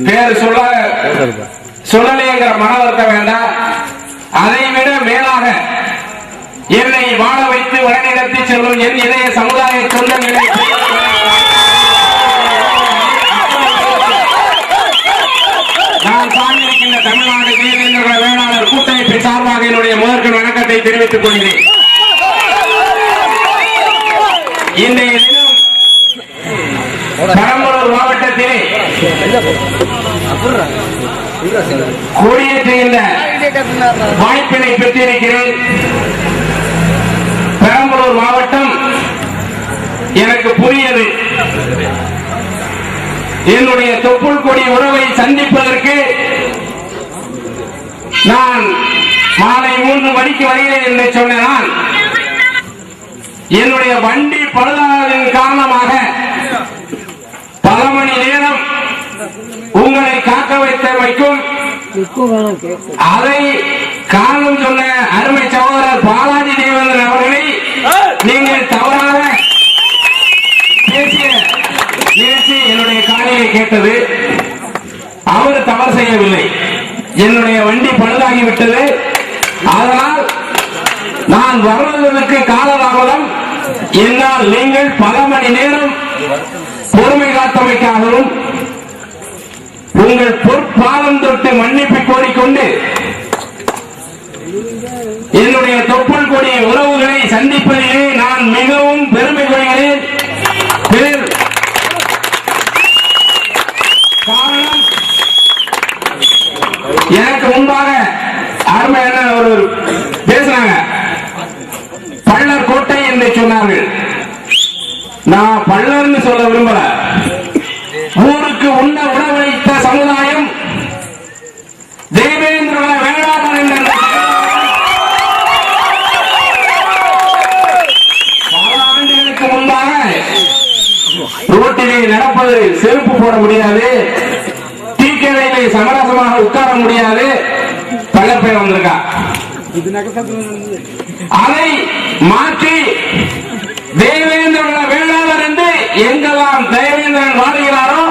பேர் சொல்லலைங்கிற மன வருத்தம் வேண்டாம். அதை விட மேலாக என்னை வாழ வைத்து வழிநடத்தி செல்லும் என் இளைய சமுதாய சொந்தங்களை நான் சார்ந்திருக்கின்ற தமிழ்நாடு தேவேந்திர வேளாளர் கூட்டமைப்பு சார்பாக என்னுடைய முதற்கண் வணக்கத்தை தெரிவித்துக் கொள்கிறேன். இன்றைய தினம் பெரம்பலூர் மாவட்டத்திலே கொடியேற்றுகின்ற வாய்ப்பினை பெற்றிருக்கிறேன். பெரம்பலூர் மாவட்டம் எனக்கு புரியது. என்னுடைய தொப்புள் கொடி உறவை சந்திப்பதற்கு நான் மாலை 3 மணிக்கு வருகிறேன் என்று சொன்னால் என்னுடைய வண்டி பழுதானதின் காரணமாக பல மணி நேரம் உங்களை காக்க வைக்கும் அதை காரணம் சொன்ன அருமை சகோதரர் பாலாஜி தேவேந்திரன் அவர்களை நீங்கள் தவறாக பேசிய பேசி என்னுடைய காலையை கேட்டது. அவர் தவறு செய்யவில்லை. என்னுடைய வண்டி பழுதாகிவிட்டது. அதனால் நான் வருவதற்கு காலதாமதம். என்னால் நீங்கள் பல மணி நேரம் பொறுமை காத்தமைக்காகவும் உங்கள் பொற்பாதம் தொட்டு மன்னிப்பு கோரிக்கொண்டு என்னுடைய தொப்புள் கொடி உறவுகளை சந்திப்பதிலே நான் மிகவும் பெருமை கொள்கிறேன். காரணம், எனக்கு முன்பாக அருமை என்ன ஒரு பேசினாங்க, பள்ளர் கோட்டை என்று சொன்னார்கள். நான் பள்ளர்னு சொல்ல விரும்பல. ஊருக்கு உண்ண உணவளித்த சமுதாயம் தேவேந்திர வேளாளர் என்ற பல ஆண்டுகளுக்கு முன்பாக ரோட்டிலே நடப்பது செருப்பு போட முடியாது, டீக்கடையிலே சமரசமாக உட்கார முடியாது. பல பேர் வந்திருக்கா. அதை மாற்றி தேவேந்திர வேளாளர் என்று எங்கெல்லாம் தேவேந்திரன் வாழ்கிறாரோ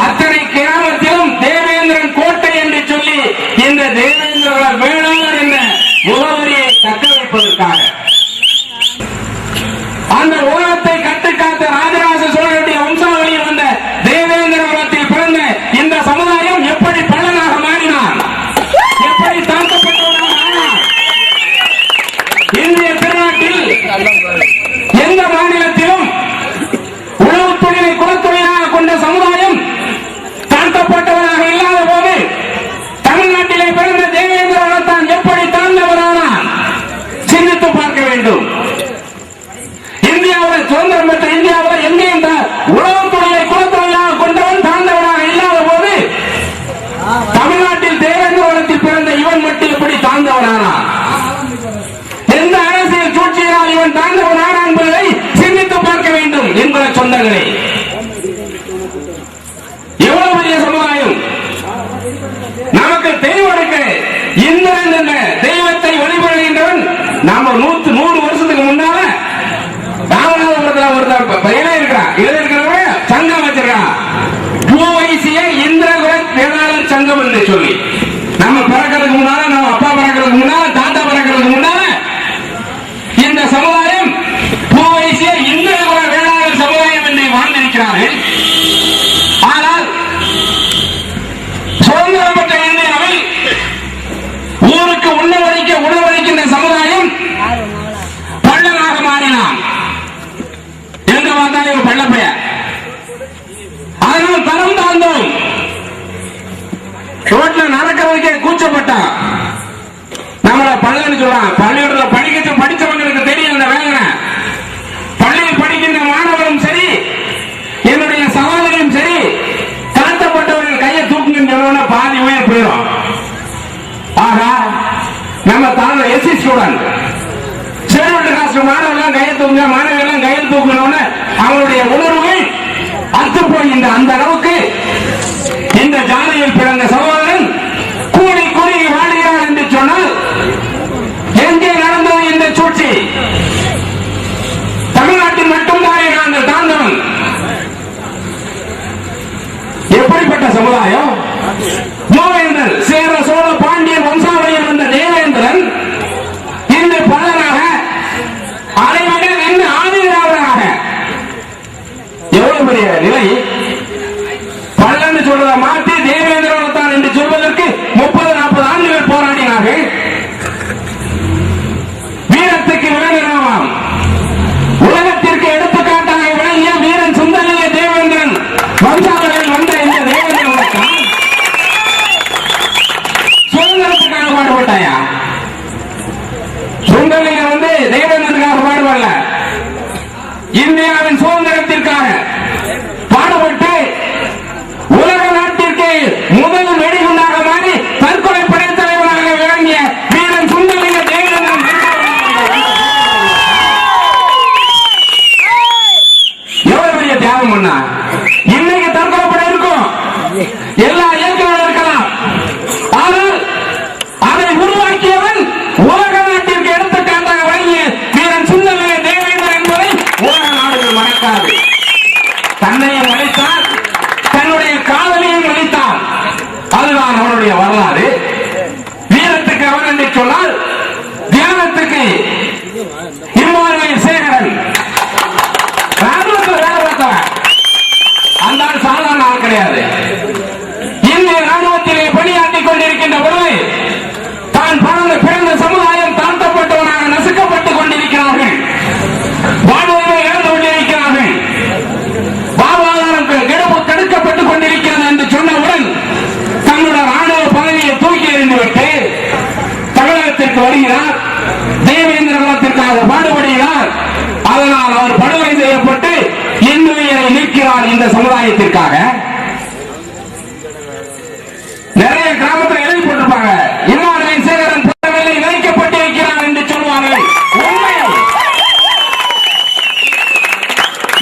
அத்தனை கிராமத்திலும் தேவேந்திரன் கோட்டை என்று சொல்லி இந்த தேவேந்திர வேளாளர் என்ற முகவரியை தக்க வைப்பதற்காக அந்த உலகத்தை கட்டுக்காத்த ராஜராஜ சோழனுடைய வம்சாவளியில் வந்த தேவேந்திர குலத்தில் பிறந்த இந்த சமுதாயம் எப்படி பலனாக மாறினார், எப்படி தாழ்த்தப்பட்டவனாக ஆனார். இந்திய திருநாட்டில் எந்த மாநிலத்திலும் உழவு தொழிலை குலத்தொழிலாக கொண்ட சமுதாயம் தாழ்த்தப்பட்டவனாக இல்லாத போது தமிழ்நாட்டிலே பிறந்த தேவேந்திரன் தான் எப்படி தாழ்ந்தவரானார் சிந்தித்து பார்க்க வேண்டும். இந்தியாவில் சுதந்திரம் பெற்ற இந்தியாவில் எங்கே இந்த உழவு தொழிலை குலத்தொழிலாக கொண்டவன் தாழ்ந்தவனாக இல்லாத போது தமிழ்நாட்டில் தேவேந்திரத்தில் பிறந்த இவன் மட்டும் எப்படி தாழ்ந்தவனானார், எந்த அரசியல் சூழ்ச்சியினால் இவன் தாழ்ந்தவனான என்பதை சிந்தித்து பார்க்க வேண்டும் என்பதை சொந்தங்களே. எவ்வளவு பெரிய சமுதாயம் நமக்கு தெய்வடுக்க இந்திரன் என்ற தெய்வத்தை வழிபடுகின்றவன். நாம 100 வருஷத்துக்கு முன்னால ராமநாதபுரத்தில் ஒருத்தர் பையனே இருக்கிறான், இருக்கிறவங்க சங்கம் வச்சிருக்கான், இந்திரகுல வேளாளர் சங்கம் என்று சொல்லி. நம்ம பிறக்கிறதுக்கு முன்னால, நம்ம அப்பா பிறக்கிறதுக்கு முன்னால, தாத்தா பிறக்கிறதுக்கு முன்னால இந்த சமுதாயம் இந்திரகுல வேளாளர் சமுதாயம் என்று வாழ்ந்திருக்கிறார்கள். ஆனால் சுதந்திரம் பெற்ற இந்தியாவில் ஊருக்கு உணவளிக்கின்ற சமுதாயம் பள்ளனாக மாறினான். எங்க பார்த்தாலும் ஒரு பள்ள பெயர். அதனால் தரம் தாழ்ந்தோம். ரோட்ல நடக்கிறதுக்கே கூச்சப்பட்டான். நம்மள பள்ளன்னு சொல்றான். பள்ளிக்கூடத்தில் படிச்சவங்களுக்கு தெரியும் அந்த வேதனை. பள்ளியில் படிக்கின்ற மாணவரும் சரி, என்னுடைய சகோதரியும் சரி, தாழ்த்தப்பட்டவர்கள் கையை தூக்குங்க பாதி உயிர் போயிடும். ஆகா, நம்ம தாழ்ந்த எஸ்சி ஸ்டூடெண்ட் ஷெட்யூல்டு காஸ்ட் மாணவர்கள் கையை தூக்குங்க, மாணவர்கள் கையில் தூக்கணும்னு அவங்களுடைய உணர்வுகள் அத்து போகின்ற அந்த அளவுக்கு இந்த ஜாதியில் பிறந்த சகோதரன் கூடி கூடி வாழ்கிறார் என்று சொன்னால் எங்கே நடந்தது இந்த சூழ்ச்சி? தமிழ்நாட்டில் மட்டும்தானே நாங்கள் தாழ்ந்தவன். எப்படிப்பட்ட சமுதாயம்? இந்தியாவின் சுதந்திரத்திற்காக பாடுபட்டு உலக நாட்டிற்கு முதல் வெடிகுண்டாக மாறி தற்கொலை படை தலைவராக விளங்கிய வீரன் சுந்தரலிங்க தேவேந்திரன் எவ்வளவு பெரிய தியாகம் பண்ணா. இன்னைக்கு தற்கொலை படை இருக்கும், எல்லா இயக்கங்களும் இருக்கலாம், ஆனால் அதை உருவாக்கியவன் உலக நாட்டிற்கு எடுத்துக்காட்டாக விளங்கிய வீரன் சுந்தரலிங்க தேவேந்திரன் என்பதை உலக நாடுகள் மறக்காது. தன்னையும் மறைத்தான், தன்னுடைய காதலையும் மறைத்தான். அதுதான் அவருடைய வரலாறு. வீரத்துக்கு அவன் என்று சொன்னால் தியானத்துக்கு இம்மானுவேல் சேகரன் ராணுவத்தில் வேலை பார்த்தவன். அந்த ஆள் சாதாரண ஆள் கிடையாது. இந்திய ராணுவத்திலே பணியாற்றிக் கொண்டிருக்கின்ற பொழுது தான் பிறந்த சமுதாயம் தாழ்த்தப்பட்டவனாக நசுக்கப்பட்டுக் கொண்டிருக்கிறார்கள், வாழ்வை இழந்து கொண்டிருக்கிறார்கள், வாழ்வாதாரம் கெடுக்கப்பட்டுக் கொண்டிருக்கிறது என்று சொன்னவுடன் தன்னுடைய ராணுவ பதவியை தூக்கி எறிந்துவிட்டு தமிழகத்திற்கு வருகிறார். தேவேந்திர குலத்திற்காக பாடுபடுகிறார். அதனால் அவர் படுகொலை செய்யப்பட்டு இன்னுயிரை நிற்கிறார். இந்த சமுதாயத்திற்காக நிறைய கிராமத்தில் எழுதி போட்டிருப்பாங்க, இம்மானுவேல் சேகரன் புறவில்லை இணைக்கப்பட்டிருக்கிறார் என்று சொல்வார்கள். உண்மை.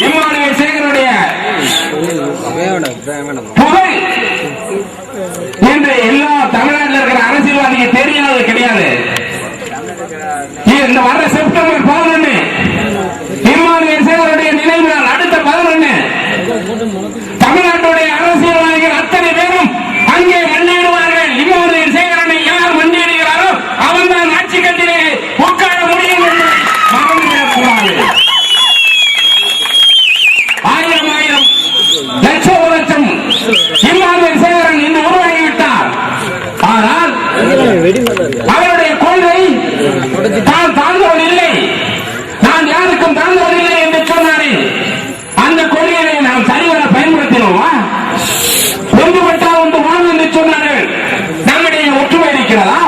இம்மானுவேல் சேகரனுடைய புகழ் இன்று எல்லா தமிழ்நாட்டில் இருக்கிற அரசியல்வாதிக்கு தெரியாதது கிடையாது. இந்த வர செப்டம்பர் 11 இம்மானுவேல் சேகரனுடைய நினைவு நாள். அடுத்த 11 தமிழ்நாட்டுடைய அரசியல்வாதிகள் அத்தனை பேரும் அங்கே மண்டியிடுவார்கள். இம்மானுவேல் சேகரனை யார் மண்டியிடுகிறாரோ அவன் தான் ஆட்சி கட்டிலே உட்கார முடியும் என்று மறந்துவிடக்கூடாது. ஆயிரம் ஆயிரம் லட்சம் லட்சம் இம்மானுவேல் சேகரன் இன்று உருவாகிவிட்டார். ஆனால் அவருடைய கொள்கை தான் தாழ்ந்தவன் இல்லை, நான் யாருக்கும் தாழ்ந்தவன் இல்லை என்று சொன்னாரே, அந்த கொள்கையை நாம் சரிவர பயன்படுத்தினோமா? ஒன்றுபட்டால் ஒன்று வாழ்வு என்று சொன்னார்கள். நம்முடைய ஒற்றுமை இருக்கிறதா?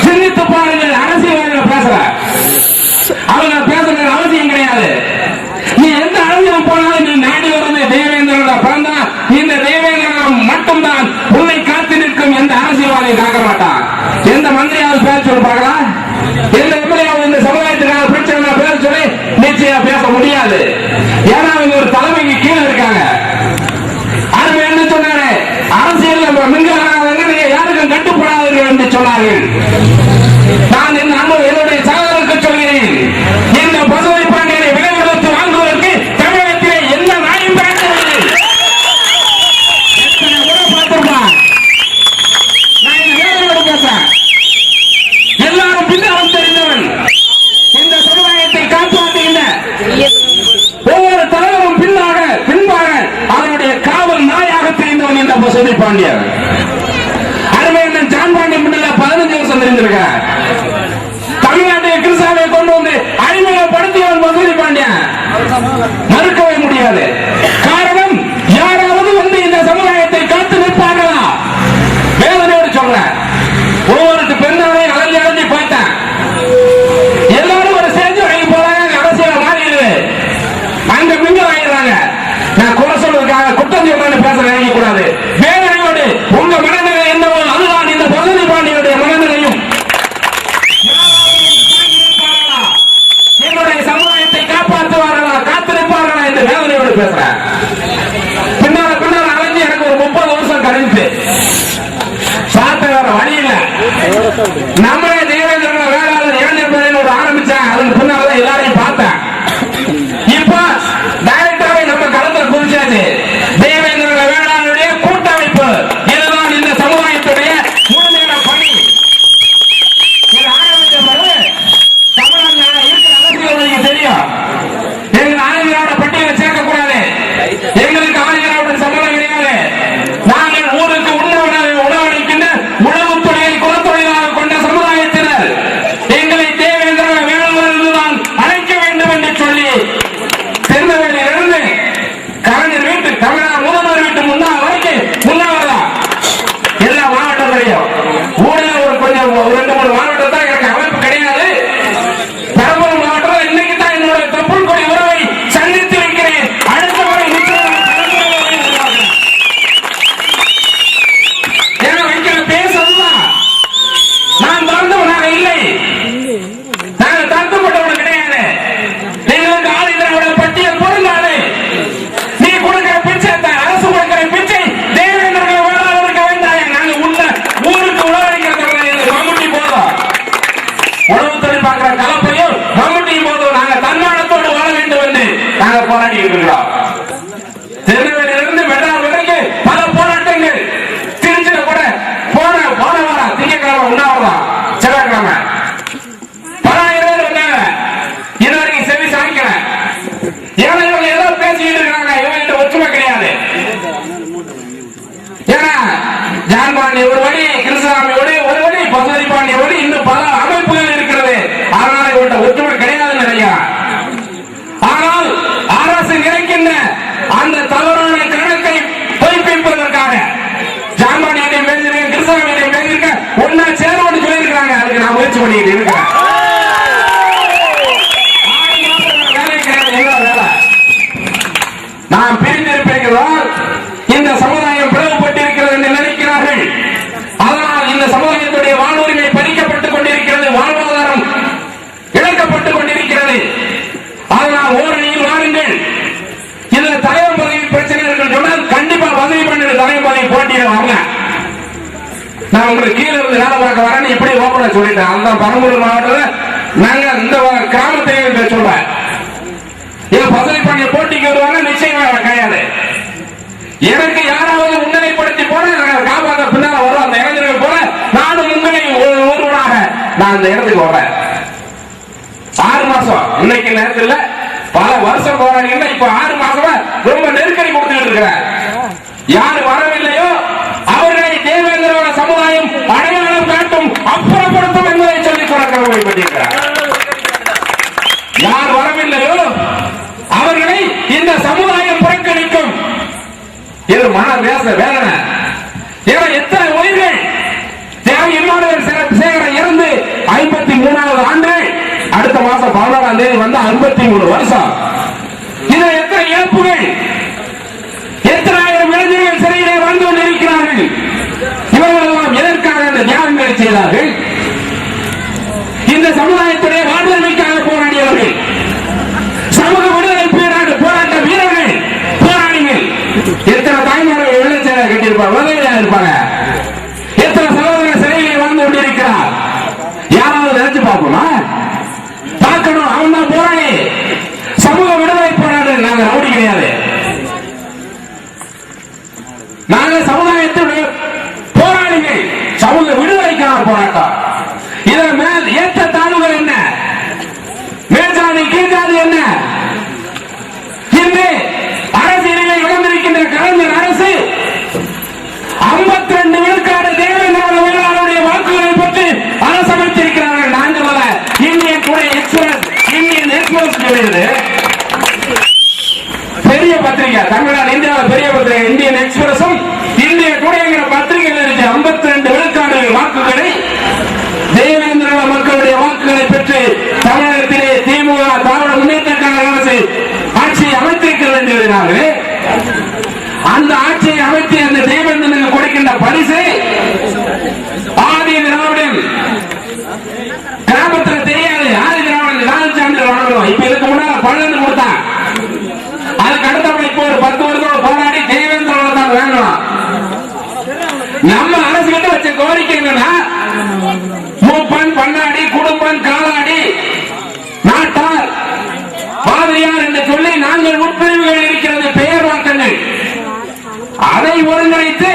சிந்தித்து பாருங்கள். அரசியல் பேசுற அவங்க பேசுகிற அவசியம் கிடையாது. நீ எந்த அரசியல் போனாலும் நீ நாடி வருவது தேவேந்திரோட பிறந்தா இந்த தேவேந்திரன் மட்டும்தான் உன்னை காத்து நிற்கும். எந்த அரசியல்வாதியை காக்க மாட்டான். எந்த மந்திரியாவது பேர் சொல்லி பார்க்கலாம், எந்த எம்எல்ஏ இந்த சமுதாயத்துக்கான பிரச்சனை பேர் சொல்லி நிச்சயம் பேச முடியாது. ஏன்னா அவங்க ஒரு தலைமைக்கு கீழே இருக்காங்க. அது என்ன சொன்னாரு, அரசியல் மின்காரங்க நீங்க யாருக்கும் கட்டுப்படாதீர்கள் என்று சொன்னார்கள். நான் என்னுடைய சகோதரருக்கு சொல்கிறேன், இந்த பசுமை பாண்டியனை விலை கொடுத்து வாங்குவதற்கு தமிழகத்திலே எந்த நாயும் பேசவில்லை. எத்தனை முறை பார்த்திருப்பான். நான் இந்த வேலையோடு பேசுறேன். எல்லாரும் பின்னவன் தெரிந்தவன். இந்த சமுதாயத்தை காப்பாற்றுகின்ற ஒவ்வொரு தலைவரும் பின்பாக அதனுடைய காவல் நாயாக தெரிந்தவன் இந்த பசுமை பாண்டியன். அருமையான ஜான் பாண்டியன் முன்னில 15 வருஷம் தெரிந்திருக்கிறார். தமிழ்நாட்டை கிறிஸ்தாவை கொண்டு வந்து அறிமுகப்படுத்தியவன் பசுமை பாண்டியன். மறுக்கவே முடியாது. காரணம், யாராவது வந்து இந்த சமுதாயத்தை காத்து நிற்பார்களா? வேதனையோடு சொல்றேன். ஒவ்வொரு பெண்ணாலே அலைஞ்சி அலைஞ்சி பார்த்தேன். எல்லாரும் ஒரு சேர்ந்து வாங்கி போறாங்க. அரசியல மாறிடுது. அங்க மிங்க வாங்கிடுறாங்க. நான் குறை சொல்வதற்காக குற்றம் சொல்றேன்னு பேச நினைக்க கூடாது. வேதனையோடு உங்க மனநிலை என்னவோ அதுதான் இந்த பசுமை பாண்டியனுடைய மனநிலையும். என்னுடைய சமுதாயத்தை காப்பாற்றுவார்களா, காத்திருப்பார்களா என்று வேதனையோடு பேசுறேன். பின்னால அலைஞ்சி எனக்கு ஒரு 30 வருஷம் கழிஞ்சு பார்த்த வேற வழி இல்ல. நம்மளே தேவேந்திர வேளாளர் இளைஞர் ஒரு ஆரம்பிச்சாங்க. அதுக்கு பின்னால்தான் எல்லாரையும் பார்த்தேன். இப்ப டைரக்டாவே நம்ம களத்தில் குதிச்சாச்சு. தேவேந்திர வேளாளருடைய கூட்டமைப்பு இதுதான் இந்த சமுதாயத்துடைய முழுமையான பணி. இது ஆரம்பித்த பிறகு தமிழ்நாட்டில் இருக்கிற அரசியல்வாதிக்கு தெரியும், எங்க ஆளுநரோட பட்டியலை சேர்க்கக்கூடாது. பண்ணிட்டு இருக்கிறோம். திருநெல்வேலியிலிருந்து மெட்ராஸ் வரைக்கும் பல போராட்டங்கள். திருச்சியில கூட போன வாரம் திங்கட்கிழமை உண்ணாவிரதம், செவ்வாய்க்கிழமை பல ஆயிரம் பேர் வந்தாங்க. இதுவரைக்கும் செவி சாய்க்கல. இவங்க ஏதோ பேசிக்கிட்டு இருக்காங்க. இவங்க ஒற்றுமை கிடையாது. ஏன்னா ஜான்பாண்டி ஒரு வழி, கிருஷ்ணசாமி ஒரு வழி, பசுபதி பாண்டி வழி, இன்னும் பல அமைப்புகள் இருக்கிறது. அதனால இவங்க ஒற்றுமை கிடையாதுன்னு நினைக்கிறான். ஆனால் அரசு நினைக்கின்ற அந்த தவறான கணக்கை பொய்ப்பிப்பதற்காக ஜான்பாண்டியிடம் பேசியிருக்கேன், கிருஷ்ணசாமியிடம் பேசியிருக்கேன், ஒன்னா சேரோடு சொல்லியிருக்காங்க. அதுக்கு நான் முயற்சி பண்ணிட்டு இருக்கிறேன். நாம் பிரிந்திருப்பீர்களால் இந்த சமுதாயம் பிளவுபட்டிருக்கிறது என்று நினைக்கிறார்கள். அதனால் இந்த சமுதாயத்துடைய வாழ்வுரிமை பறிக்கப்பட்டுக் கொண்டிருக்கிறது, வாழ்வாதாரம் இழக்கப்பட்டுக் கொண்டிருக்கிறது. அதனால் ஓரணியில் வாருங்கள். இதுல தலைவர் பதவி பிரச்சனை இருக்கு சொன்னால் கண்டிப்பா பதவி பண்ணி தலைவர் பதவி போட்டியிட வாங்க. நான் உங்களுக்கு கீழே இருந்து வேலை பார்க்க வரேன்னு இப்படி ஓப்பனா சொல்லிட்டேன். அந்த பெரம்பலூர் மாவட்டத்தில் நாங்க இந்த கிராமத்தை சொல்றேன். பதவி பண்ணி போட்டிக்கு வருவாங்க, நிச்சயமா கிடையாது. எனக்கு யாராவது முன்னிலைப்படுத்தி போன காப்பாற்ற பின்னால வரும் அந்த இளைஞர்கள் போல நானும் முன்னிலை ஒருவனாக நான் அந்த இடத்துக்கு வரேன். 6 மாசம் இன்னைக்கு நேரத்தில் பல வருஷம் போராடினா இப்ப 6 மாசமா ரொம்ப நெருக்கடி கொடுத்துட்டு இருக்கிறேன். யாரு வரவில்லையோ அவர்களை தேவேந்திரோட சமுதாயம் அடையாளம் காட்டும், அப்புறப்படுத்தும் என்பதை சொல்லி கொடுக்கிறார். யார் வரவில்லையோ அவர்களை இந்த சமுதாயம் புறக்கணிக்கும். இது மன வேதனை. எத்தனை உயிர்கள் சேகரம் இருந்து 53வது ஆண்டு, அடுத்த மாசம் 11ஆம் தேதி வந்து 53 வருஷம். இது எத்தனை இழப்புகள், எத்தனை ஆயிரம் இளைஞர்கள் சிறையிலே வாழ்ந்து கொண்டிருக்கிறார்கள். இவர்களெல்லாம் எதற்காக இந்த தியாகங்களை செய்தார்கள்? இந்த சமுதாயத்துடைய வாழ்வுரிமைக்காக போராடியவர்கள், சமூக விடுதலை போராட்ட வீரர்கள், போராளிகள். எத்தனை தாய்மார்கள் வெள்ளச்சேரை கட்டியிருப்பாங்க, உதவியாக இருப்பாங்க. எத்தனை சகோதரர்கள் சிறையிலே வாழ்ந்து கொண்டிருக்கிறார். யாராவது நினைச்சு பார்ப்போமா? பார்க்கணும். அவன் தான் போராளி, சமூக விடுதலை போராடு. நாங்க ரவுடி கிடையாது. நாங்க சமுதாயத்துடைய போராளிகள், சமூக விடுதலைக்கான போராட்டம். இதன் மேல் ஏற்ற தாழ்வுகள் என்ன, மேற்சாதி கீழ்சாதி என்ன? இன்று அரசியலிலே இழந்திருக்கின்ற கலைஞர் அரசு 52 விழுக்காடு தேவேந்திரோட வேளாளருடைய வாக்குகளை பற்றி அரசமைத்திருக்கிறார்கள். நான் சொல்ல Indian today express, Indian express சொல்லுது. பெரிய பத்திரிகை, தமிழ்நாடு இந்தியாவில் பெரிய பத்திரிகை இந்தியன் எக்ஸ்பிரஸும் இந்திய டுடேங்கிற பத்திரிகையில் இருக்க 52 விழுக்காடு வாக்குகளை தேவேந்திர மக்களுடைய வாக்குகளை பெற்று தமிழகத்திலே திமுக திராவிட முன்னேற்ற கழக அரசு ஆட்சியை அமைத்திருக்கிறது என்று எழுதினார்கள். அந்த ஆட்சியை அமைத்து அந்த தேவேந்திரனுக்கு கொடுக்கின்ற பரிசு ஆதி திராவிடன். கிராமத்தில் தெரியாது ஆதி திராவிடன் ராஜசாமி வழங்கணும். இப்ப இதுக்கு முன்னால 12 கொடுத்தான். அதுக்கு அடுத்தபடி இப்போ ஒரு 10 வருஷம் போராடி தேவேந்திரோட தான் வேணும். நம்ம அரசு கிட்ட வச்ச கோரிக்கை என்னன்னா, மூப்பன், பண்ணாடி, குடும்பன், காலாடி, நாட்டார், பாதிரியார் என்று சொல்லி நாங்கள் உட்பிரிவுகள் இருக்கிறது, பெயர் வாக்கங்கள், அதை ஒருங்கிணைத்து